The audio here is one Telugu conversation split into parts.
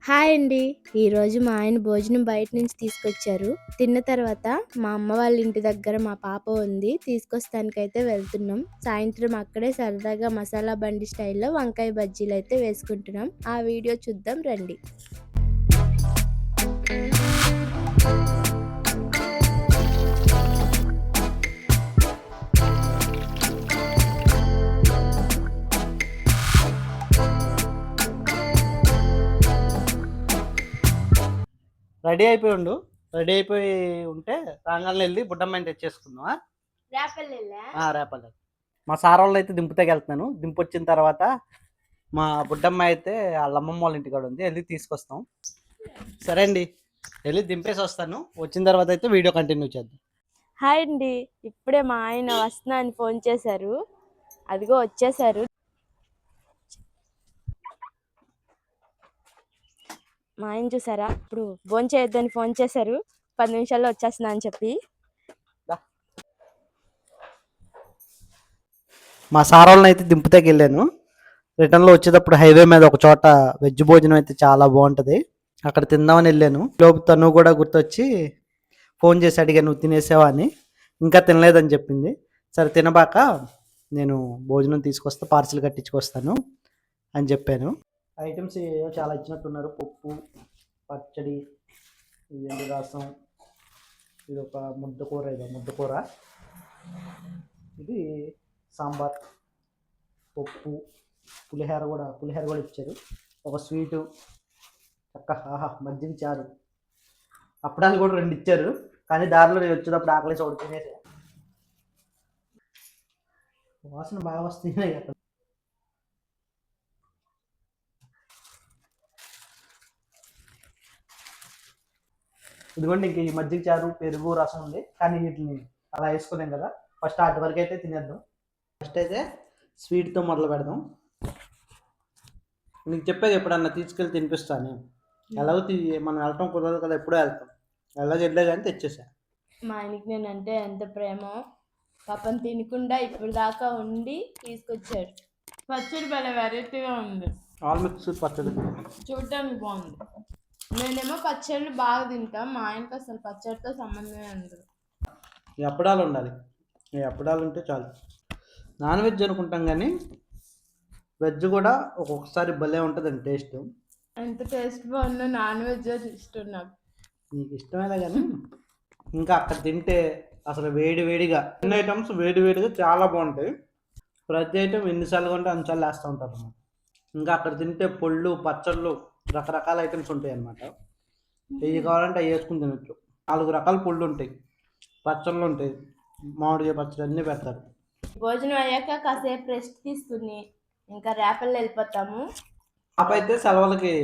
హాయ్ అండి. ఈరోజు మా ఆయన భోజనం బయట నుంచి తీసుకొచ్చారు. తిన్న తర్వాత మా అమ్మ వాళ్ళ ఇంటి దగ్గర మా పాప ఉంది. తీసుకొస్తానికైతే వెళ్తున్నాం. సాయంత్రం అక్కడే సరదాగా మసాలా బండి స్టైల్లో వంకాయ బజ్జీలు అయితే వేసుకుంటున్నాం. ఆ వీడియో చూద్దాం రండి. రెడీ అయిపోయి ఉండు. రెడీ అయిపోయి ఉంటే రాగానే వెళ్ళి బుడ్డమ్మాయిని తెచ్చేసుకుందామా? రేపల్లె మా సార్ వాళ్ళు అయితే దింపుతాకి వెళ్తున్నాను. దింపు వచ్చిన తర్వాత మా బుడ్డమ్మాయి అయితే వాళ్ళ అమ్మమ్మ వాళ్ళ ఇంటికాడ ఉంది, వెళ్ళి తీసుకొస్తాం. సరే అండి, వెళ్ళి దింపేసి వస్తాను. వచ్చిన తర్వాత అయితే వీడియో కంటిన్యూ చేద్దాం. హాయ్ అండి. ఇప్పుడే మా ఆయన వస్తున్నా అని ఫోన్ చేశారు. అదిగో వచ్చేసారు. మా ఆయన చూసారా, ఇప్పుడు ఫోన్ చేయొద్దని ఫోన్ చేశారు. 10 నిమిషాల్లో వచ్చేస్తున్నా అని చెప్పి. మా సార్ వాళ్ళని అయితే దింపుతాకి వెళ్ళాను. రిటర్న్లో వచ్చేటప్పుడు హైవే మీద ఒక చోట వెజ్ భోజనం అయితే చాలా బాగుంటుంది, అక్కడ తిందామని వెళ్ళాను. లోపు తను కూడా గుర్తొచ్చి ఫోన్ చేసి అడిగా, నువ్వు తినేసావా అని. ఇంకా తినలేదని చెప్పింది. సరే తినబాక నేను భోజనం తీసుకొస్తా, పార్సిల్ కట్టించుకొస్తాను అని చెప్పాను. ఐటమ్స్ చాలా ఇచ్చినట్టున్నారు. పప్పు, పచ్చడి, ఇది రసం, ఇది ఒక ముద్దకూర, ఇది సాంబార్, పప్పు, పులిహోర కూడా ఇచ్చారు. ఒక స్వీటు, మజ్జిగ చారు, అప్పడాలు కూడా 2 ఇచ్చారు. కానీ దారిలో నేను వచ్చేటప్పుడు ఆకలేసి ఒకటి తినేసా. వాసన బాగా వస్తున్నాయి అక్కడ. ఇదిగోండి, ఇంక ఈ మజ్జిగ చారు, పెరుగు, రసం ఉంది. కానీ వీటిని అలా వేసుకోలేం కదా. ఫస్ట్ అటు వరకు అయితే తినేద్దాం. ఫస్ట్ అయితే స్వీట్తో మొదలు పెడదాం. నీకు చెప్పేది ఎప్పుడన్నా తీసుకెళ్ళి తినిపిస్తాను. ఎలాగో మనం వెళ్ళటం కుదరదు కదా, ఎప్పుడో వెళ్తాం. ఎలా చెడ్లే కానీ తెచ్చేసా. మా ఆయనకి నేనంటే ఎంత ప్రేమో, పాపం తినకుండా ఇప్పుడు దాకా ఉండి తీసుకొచ్చాడు. పచ్చడి భలే వెరైటీగా ఉంది. ఆల్ మిక్స్ పచ్చడి చూడటానికి బాగుంది. నేనేమో పచ్చళ్ళు బాగా తింటాం, మా ఆయనకి అసలు పచ్చడితో సంబంధమే ఉండదు. ఈ అప్పడాలు ఉండాలి. ఈ అప్పడాలు ఉంటే చాలు. నాన్ వెజ్ అనుకుంటాం కానీ వెజ్ కూడా ఒక్కొక్కసారి భలే ఉంటుందండి టేస్ట్. ఎంత టేస్ట్ బాగుందో నాన్ వెజ్ ఇష్టం నాకు. నీకు ఇష్టమేనా కానీ ఇంకా అక్కడ తింటే అసలు వేడివేడిగా అన్ని ఐటమ్స్ వేడివేడిగా చాలా బాగుంటాయి. ప్రతి ఐటమ్ ఎన్నిసార్లు కొంటే అన్నిసార్లు వేస్తూ ఉంటారు అన్నమాట. ఇంకా అక్కడ తింటే పొళ్ళు, పచ్చళ్ళు, రకరకాల ఐటమ్స్ ఉంటాయి అన్నమాట. ఏవి కావాలంటే అవి వేసుకుని తినచ్చు. 4 రకాల పొళ్ళు ఉంటాయి, పచ్చళ్ళు ఉంటాయి, మామిడికాయ పచ్చడి అన్నీ పెడతారు. భోజనం అయ్యాక కాసేపు రెస్ట్ తీసుకుని ఇంకా రేపల్లో వెళ్ళిపోతాము. పాప అయితే సెలవులకి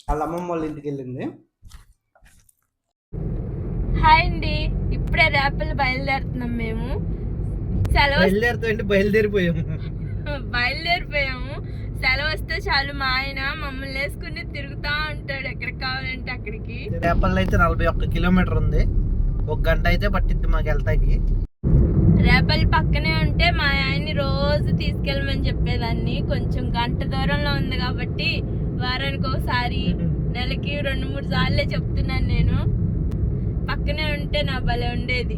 వాళ్ళ అమ్మమ్మ వాళ్ళ ఇంటికి వెళ్ళింది. హాయ్ అండి. ఇప్పుడే రేపల్లి బయలుదేరుతున్నాం మేము. బయలుదేరిపోయాము. సెలవు వస్తే చాలు మా ఆయన మమ్మల్ని వేసుకుని తిరుగుతూ ఉంటాడు ఎక్కడికి కావాలంటే అక్కడికి. రేపల్లి అయితే 41 కిలోమీటర్ ఉంది. 1 గంట అయితే పట్టిద్ది మాకు వెళ్తాకి. రేపల్లి పక్కనే ఉంటే మా ఆయన్ని రోజు తీసుకెళ్ళమని చెప్పేదాన్ని. కొంచెం గంట దూరంలో ఉంది కాబట్టి వారానికి ఒకసారి, నెలకి 2-3 సార్లే చెప్తున్నాను నేను. పక్కనే ఉంటే నా భలే ఉండేది.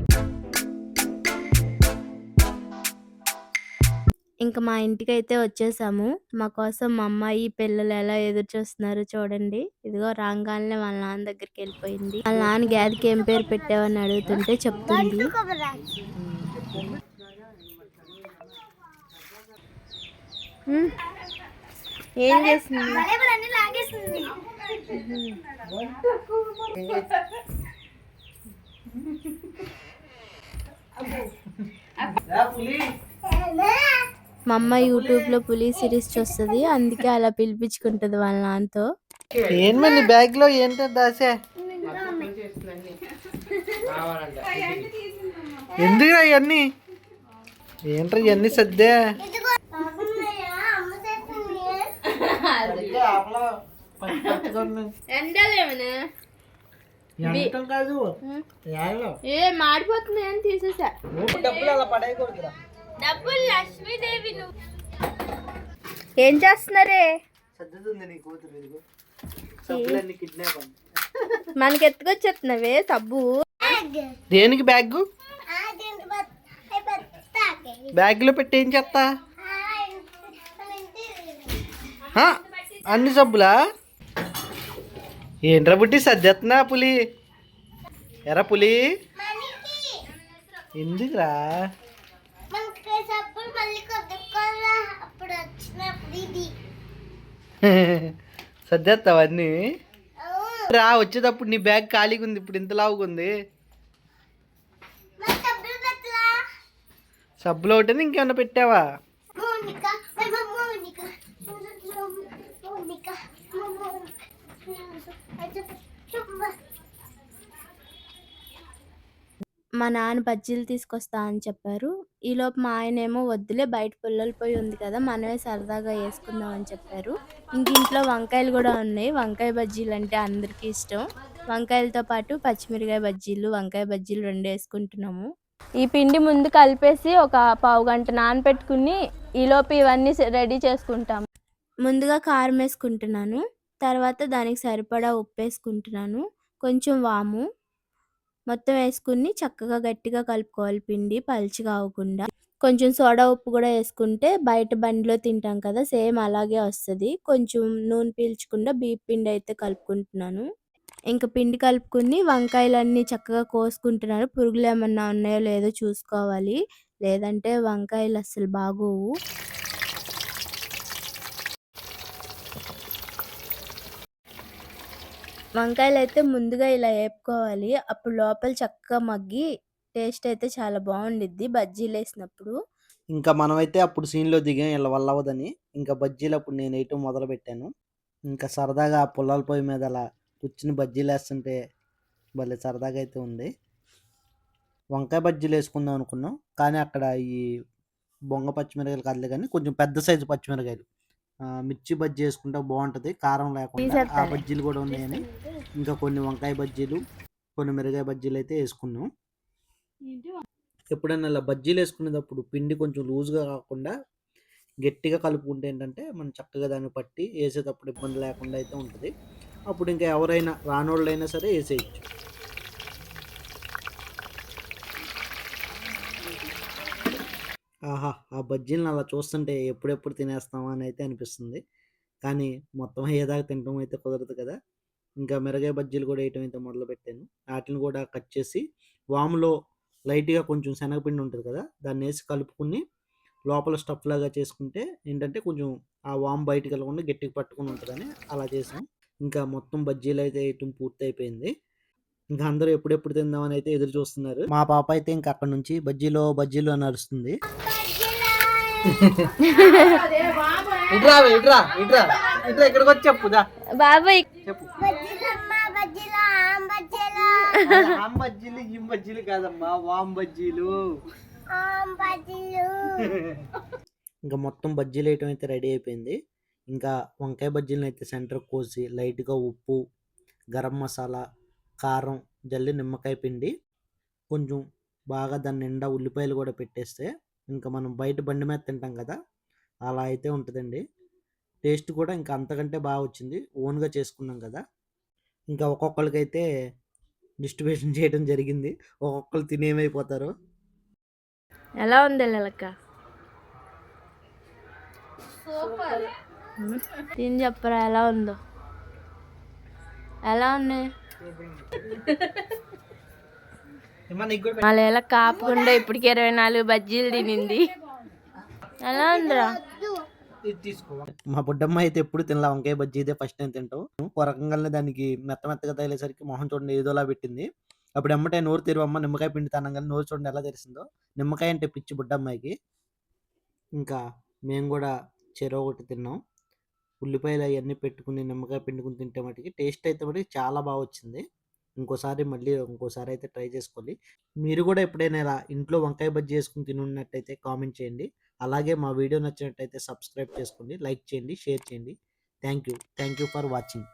ఇంకా మా ఇంటికి అయితే వచ్చేసాము. మా కోసం మా అమ్మాయి పిల్లలు ఎలా ఎదురు చూస్తున్నారు చూడండి. ఇదిగో రాగానే వాళ్ళ నాన్న దగ్గరికి వెళ్ళిపోయింది. వాళ్ళ నాన్న గ్యాదికి ఏం పేరు పెట్టావని అడుగుతుంటే చెప్తుంది. ఏం చేస్తుంది? మా అమ్మ యూట్యూబ్లో పులి సిరీస్ చూస్తుంది, అందుకే అలా పిలిపించుకుంటుంది వాళ్ళ నాన్నతో. ఏంటి బ్యాగ్ లో ఏంటో దాసే? ఎందుకు ఇవన్నీ? ఏంట్రా ఇవన్నీ సర్దే? ఏ మాడిపోతుంది అని తీసేసా. డబ్బులు అలా పడేయకూడదురా. డబ్బులు లక్ష్మీదేవి. నువ్వు ఏం చేస్తున్నారే? సర్దుతుంది నీ కూతురు. సబ్బులన్నీ కిడ్నాప్ అండి. మనకి ఎత్తుకొచ్చేస్తున్నావే సబ్బు. దేనికి బ్యాగ్? బ్యాగ్లో పెట్టి ఏం చేస్తా? అన్ని సబ్బులా? ఏంట్రా బుట్టి సర్దేస్తున్నా పులి? ఎరా పులి ఎందుకురా? సర్దేస్తావా అన్నీ? రా వచ్చేటప్పుడు నీ బ్యాగ్ ఖాళీగా ఉంది, ఇప్పుడు ఇంత లావుగా ఉంది. సబ్బులో ఒకటి ఇంకేమన్నా పెట్టావా? మా నాన్న బజ్జీలు తీసుకొస్తా అని చెప్పారు. ఈలోపు మా ఆయనేమో వద్దులే బయట పుల్లల పొయ్యి ఉంది కదా, మనమే సరదాగా వేసుకుందాం అని చెప్పారు. ఇంక ఇంట్లో వంకాయలు కూడా ఉన్నాయి. వంకాయ బజ్జీలు అంటే అందరికీ ఇష్టం. వంకాయలతో పాటు పచ్చిమిరకాయ బజ్జీలు, వంకాయ బజ్జీలు 2 వేసుకుంటున్నాము. ఈ పిండి ముందు కలిపేసి ఒక పావుగంట నానబెట్టుకుని ఈలోపు ఇవన్నీ రెడీ చేసుకుంటాము. ముందుగా కారం వేసుకుంటున్నాను. తర్వాత దానికి సరిపడా ఉప్పు వేసుకుంటున్నాను. కొంచెం వాము మొత్తం వేసుకుని చక్కగా గట్టిగా కలుపుకోవాలి పిండి పలుచగా అవ్వకుండా. కొంచెం సోడా ఉప్పు కూడా వేసుకుంటే బయట బండిలో తింటాం కదా, సేమ్ అలాగే వస్తుంది. కొంచెం నూనె పీల్చకుండా బియ్యం పిండి అయితే కలుపుకుంటున్నాను. ఇంకా పిండి కలుపుకుని వంకాయలన్నీ చక్కగా కోసుకుంటున్నాను. పురుగులు ఏమన్నా ఉన్నాయో లేదో చూసుకోవాలి, లేదంటే వంకాయలు అస్సలు బాగోవు. వంకాయలైతే ముందుగా ఇలా వేపుకోవాలి. అప్పుడు లోపల చక్కగా మగ్గి టేస్ట్ అయితే చాలా బాగుండిద్ది బజ్జీలేసినప్పుడు. ఇంకా మనమైతే అప్పుడు సీన్‌లో దిగాం ఈళ్ళ వల్ల అవ్వదని. ఇంకా బజ్జీలు అప్పుడు నేను వేయటం మొదలుపెట్టాను. ఇంకా సరదాగా ఆ పుల్లల పొయ్యి మీద అలా కూర్చొని బజ్జీలేస్తుంటే భలే సరదాగా అయితే ఉంది. వంకాయ బజ్జీలు వేసుకుందాం అనుకున్నాం. కానీ అక్కడ ఈ బొంగ పచ్చిమిరకాయలు కాదులే కానీ కొంచెం పెద్ద సైజు పచ్చిమిరకాయలు. మిర్చి బజ్జీ వేసుకుంటే బాగుంటుంది కారం లేకుండా. ఆ బజ్జీలు కూడా ఉన్నాయని ఇంకా కొన్ని వంకాయ బజ్జీలు, కొన్ని మిరగాయ బజ్జీలు అయితే వేసుకున్నాం. ఎప్పుడైనా ఇలా బజ్జీలు వేసుకునేటప్పుడు పిండి కొంచెం లూజ్గా కాకుండా గట్టిగా కలుపుకుంటే ఏంటంటే మనం చక్కగా దాన్ని పట్టి వేసేటప్పుడు ఇబ్బంది లేకుండా అయితే ఉంటుంది. అప్పుడు ఇంకా ఎవరైనా రానోళ్ళైనా సరే వేసేయచ్చు. ఆహా! ఆ బజ్జీలను అలా చూస్తుంటే ఎప్పుడెప్పుడు తినేస్తామా అని అయితే అనిపిస్తుంది. కానీ మొత్తం అయ్యేదాకా తినడం అయితే కుదరదు కదా. ఇంకా మిరగాయ బజ్జీలు కూడా వేయటం అయితే మొదలుపెట్టాను. వాటిని కూడా కట్ చేసి వాములో లైట్‌గా కొంచెం శనగపిండి ఉంటుంది కదా, దాన్ని వేసి కలుపుకొని లోపల స్టఫ్ లాగా చేసుకుంటే ఏంటంటే కొంచెం ఆ వాము బయటికి వెళ్ళకుండా గట్టిగా పట్టుకొని ఉంటుందని అలా చేసాం. ఇంకా మొత్తం బజ్జీలు అయితే వేయటం పూర్తయిపోయింది. ఇంకా అందరూ ఎప్పుడెప్పుడు తిందామని అయితే ఎదురు చూస్తున్నారు. మా పాప అయితే ఇంకా అక్కడ నుంచి బజ్జీలు బజ్జీలు అని అరుస్తుంది. ఇట్రా ఇట్రా ఇట్రా ఇట్రా ఇక్కడికి వచ్చి చెప్పు బాబాయ్ చెప్పు. ఆమ్ బజ్జీలు ఈ బజ్జీలు కాదమ్మా, వామ్ బజ్జీలు. ఇంకా మొత్తం బజ్జీలు వేయటం అయితే రెడీ అయిపోయింది. ఇంకా వంకాయ బజ్జీలను అయితే సెంటర్ కోసి లైట్గా ఉప్పు, గరం మసాలా, కారం జల్లి, నిమ్మకాయ పిండి, కొంచెం బాగా దాని నిండా ఉల్లిపాయలు కూడా పెట్టేస్తే ఇంకా మనం బయట బండి మీద తింటాం కదా అలా అయితే ఉంటుందండి. టేస్ట్ కూడా ఇంకా అంతకంటే బాగా వచ్చింది. ఓన్గా చేసుకున్నాం కదా. ఇంకా ఒక్కొక్కరికైతే డిస్ట్రిబ్యూషన్ చేయడం జరిగింది. ఒక్కొక్కరు తినేమైపోతారు. ఎలా ఉంది లెక్క తిని చెప్పరా ఎలా ఉందో. ఎలా ఉన్నాయి వాళ్ళ కాపకుండా ఇప్పటికి 24 బజ్జీలు తినింది. ఎలా ఉందిరా? మా బుడ్డమ్మ అయితే ఎప్పుడు తినలా వంకాయ బజ్జీ, ఇదే ఫస్ట్ టైం తింటాం. ఒక రకంగానే దానికి మెత్త మెత్తగా తగిలేసరికి మొహం చూడండి ఏదోలా పెట్టింది. అప్పుడు ఎమ్మటే నోరు తెరువమ్మ నిమ్మకాయ పిండి తనంగానే నోరు చూడండి ఎలా తెరిసిందో. నిమ్మకాయ అంటే పిచ్చి బుడ్డమ్మాయికి. ఇంకా మేము కూడా చెరో ఒకటి తిన్నాం. ఉల్లిపాయలు అవన్నీ పెట్టుకుని నిమ్మకాయ పిండుకుని తింటే మటుకి టేస్ట్ అయితే మటుకి చాలా బాగా వచ్చింది. ఇంకోసారి అయితే ట్రై చేసుకోవాలి. మీరు కూడా ఎప్పుడైనా ఇలా ఇంట్లో వంకాయ బజ్జీ చేసుకుని తినున్నట్టయితే కామెంట్ చేయండి. అలాగే మా వీడియో నచ్చినట్టయితే సబ్స్క్రైబ్ చేసుకోండి, లైక్ చేయండి, షేర్ చేయండి. Thank you for watching.